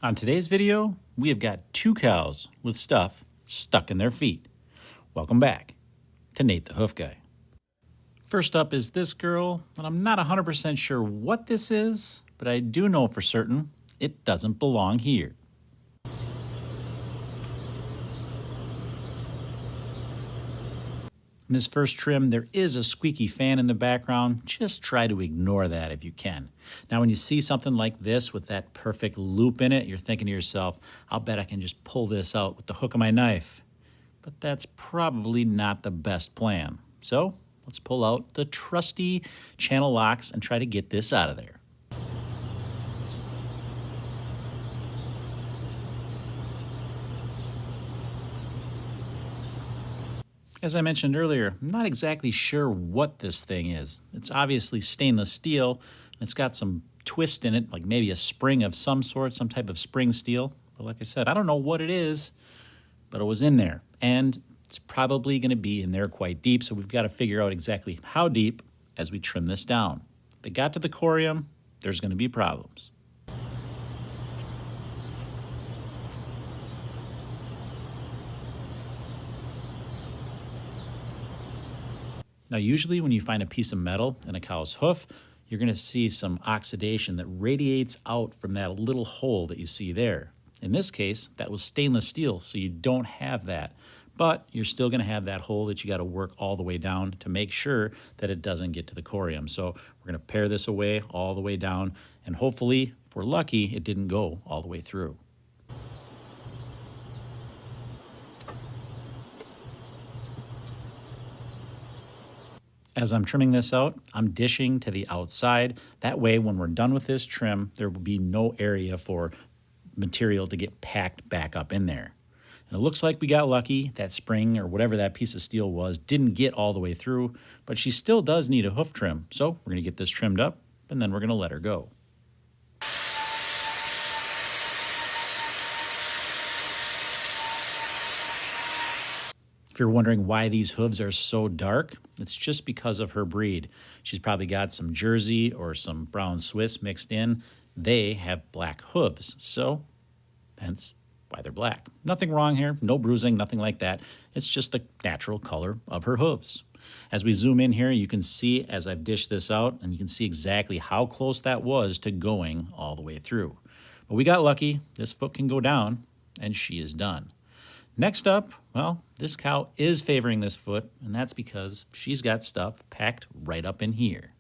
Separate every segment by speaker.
Speaker 1: On today's video, we have got two cows with stuff stuck in their feet. Welcome back to Nate the Hoof Guy. First up is this girl, and I'm not 100% sure what this is, but I do know for certain it doesn't belong here. In this first trim, there is a squeaky fan in the background. Just try to ignore that if you can. Now, when you see something like this with that perfect loop in it, you're thinking to yourself, I'll bet I can just pull this out with the hook of my knife. But that's probably not the best plan. So let's pull out the trusty channel locks and try to get this out of there. As I mentioned earlier, I'm not exactly sure what this thing is. It's obviously stainless steel, and it's got some twist in it, like maybe a spring of some sort, some type of spring steel. But like I said, I don't know what it is, but it was in there. And it's probably going to be in there quite deep, so we've got to figure out exactly how deep as we trim this down. If it got to the corium, there's going to be problems. Now, usually when you find a piece of metal in a cow's hoof, you're going to see some oxidation that radiates out from that little hole that you see there. In this case, that was stainless steel, so you don't have that. But you're still going to have that hole that you got to work all the way down to make sure that it doesn't get to the corium. So we're going to pare this away all the way down, and hopefully, if we're lucky, it didn't go all the way through. As I'm trimming this out, I'm dishing to the outside. That way, when we're done with this trim, there will be no area for material to get packed back up in there. And it looks like we got lucky. That spring or whatever that piece of steel was didn't get all the way through, but she still does need a hoof trim. So we're going to get this trimmed up, and then we're going to let her go. If you're wondering why these hooves are so dark, it's just because of her breed. She's probably got some Jersey or some brown Swiss mixed in. They have black hooves, so hence why they're black. Nothing wrong here, no bruising, nothing like that. It's just the natural color of her hooves. As we zoom in here, you can see as I've dished this out, and you can see exactly how close that was to going all the way through. But we got lucky. This foot can go down, and she is done. Next up, well, this cow is favoring this foot, and that's because she's got stuff packed right up in here.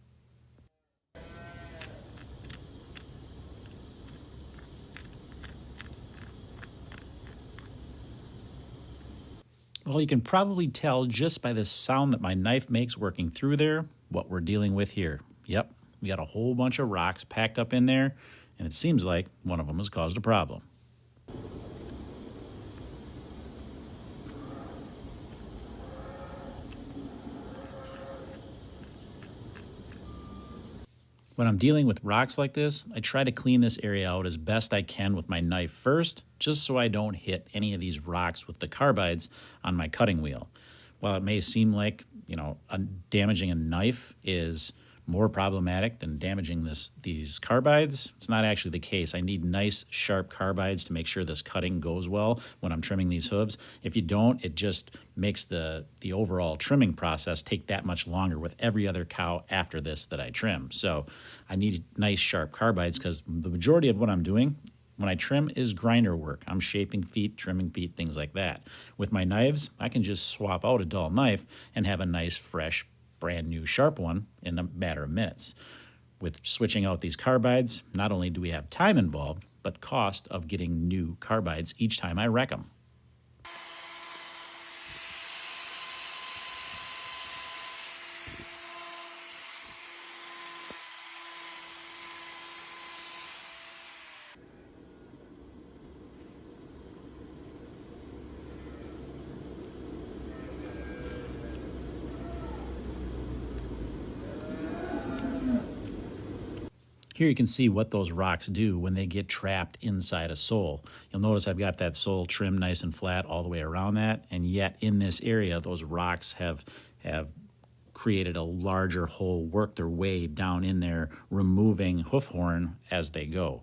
Speaker 1: Well, you can probably tell just by the sound that my knife makes working through there what we're dealing with here. Yep, we got a whole bunch of rocks packed up in there, and it seems like one of them has caused a problem. When I'm dealing with rocks like this, I try to clean this area out as best I can with my knife first, just so I don't hit any of these rocks with the carbides on my cutting wheel. While it may seem like, damaging a knife is more problematic than damaging these carbides, it's not actually the case. I need nice, sharp carbides to make sure this cutting goes well when I'm trimming these hooves. If you don't, it just makes the overall trimming process take that much longer with every other cow after this that I trim. So I need nice, sharp carbides because the majority of what I'm doing when I trim is grinder work. I'm shaping feet, trimming feet, things like that. With my knives, I can just swap out a dull knife and have a nice, fresh, brand new sharp one in a matter of minutes. With switching out these carbides, not only do we have time involved, but cost of getting new carbides each time I wreck them. Here you can see what those rocks do when they get trapped inside a sole. You'll notice I've got that sole trimmed nice and flat all the way around that, and yet in this area, those rocks have created a larger hole, worked their way down in there, removing hoof horn as they go.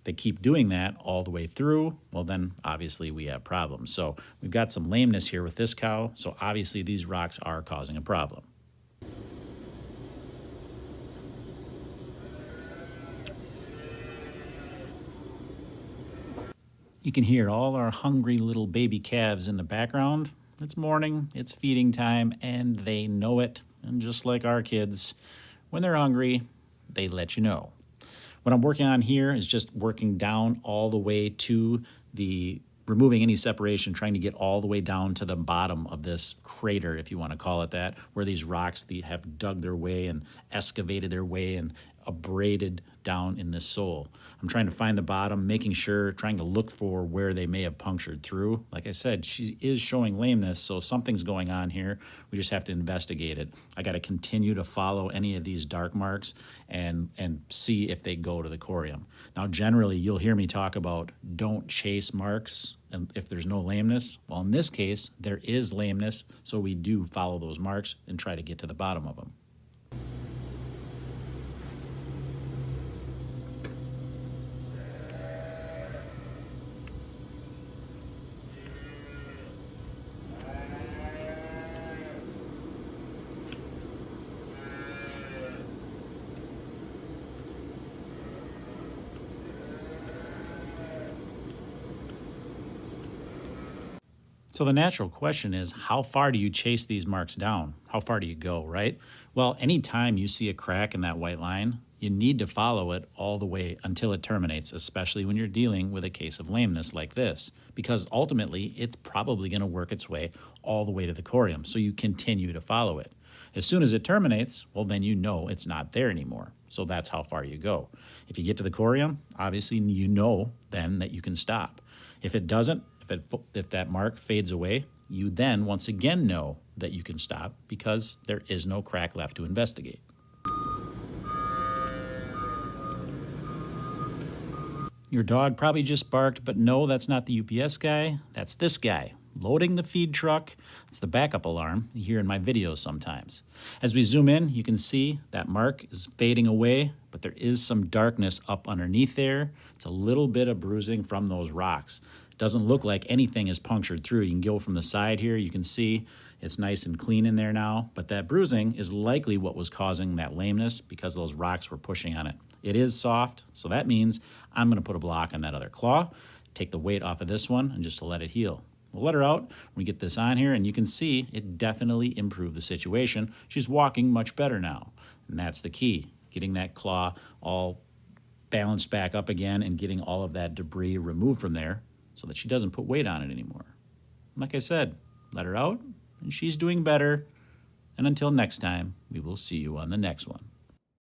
Speaker 1: they keep doing that all the way through, well, then obviously we have problems. So we've got some lameness here with this cow, so obviously these rocks are causing a problem. You can hear all our hungry little baby calves in the background. It's morning, it's feeding time, and they know it. And just like our kids, when they're hungry, they let you know. What I'm working on here is just working down all the way to the, removing any separation, trying to get all the way down to the bottom of this crater, if you want to call it that, where these rocks have dug their way and excavated their way and abraded down in this sole. I'm trying to find the bottom, making sure, trying to look for where they may have punctured through. Like I said, she is showing lameness, so something's going on here. We just have to investigate it. I got to continue to follow any of these dark marks and see if they go to the corium. Now, generally, you'll hear me talk about don't chase marks and if there's no lameness. Well, in this case, there is lameness, so we do follow those marks and try to get to the bottom of them. So the natural question is, how far do you chase these marks down? How far do you go, right? Well, anytime you see a crack in that white line, you need to follow it all the way until it terminates, especially when you're dealing with a case of lameness like this, because ultimately it's probably going to work its way all the way to the corium, so you continue to follow it. As soon as it terminates, well, then you know it's not there anymore. So that's how far you go. If you get to the corium, obviously you know then that you can stop. If it doesn't, if that mark fades away, you then once again know that you can stop because there is no crack left to investigate. Your dog probably just barked, but no, that's not the UPS guy. That's this guy, loading the feed truck. It's the backup alarm you hear in my videos sometimes. As we zoom in, you can see that mark is fading away, but there is some darkness up underneath there. It's a little bit of bruising from those rocks. Doesn't look like anything is punctured through. You can go from the side here, you can see it's nice and clean in there now, but that bruising is likely what was causing that lameness because those rocks were pushing on it. It is soft, so that means I'm gonna put a block on that other claw, take the weight off of this one, and just let it heal. We'll let her out, we get this on here, and you can see it definitely improved the situation. She's walking much better now, and that's the key, getting that claw all balanced back up again and getting all of that debris removed from there so that she doesn't put weight on it anymore. Like I said, let her out, and she's doing better. And until next time, we will see you on the next one.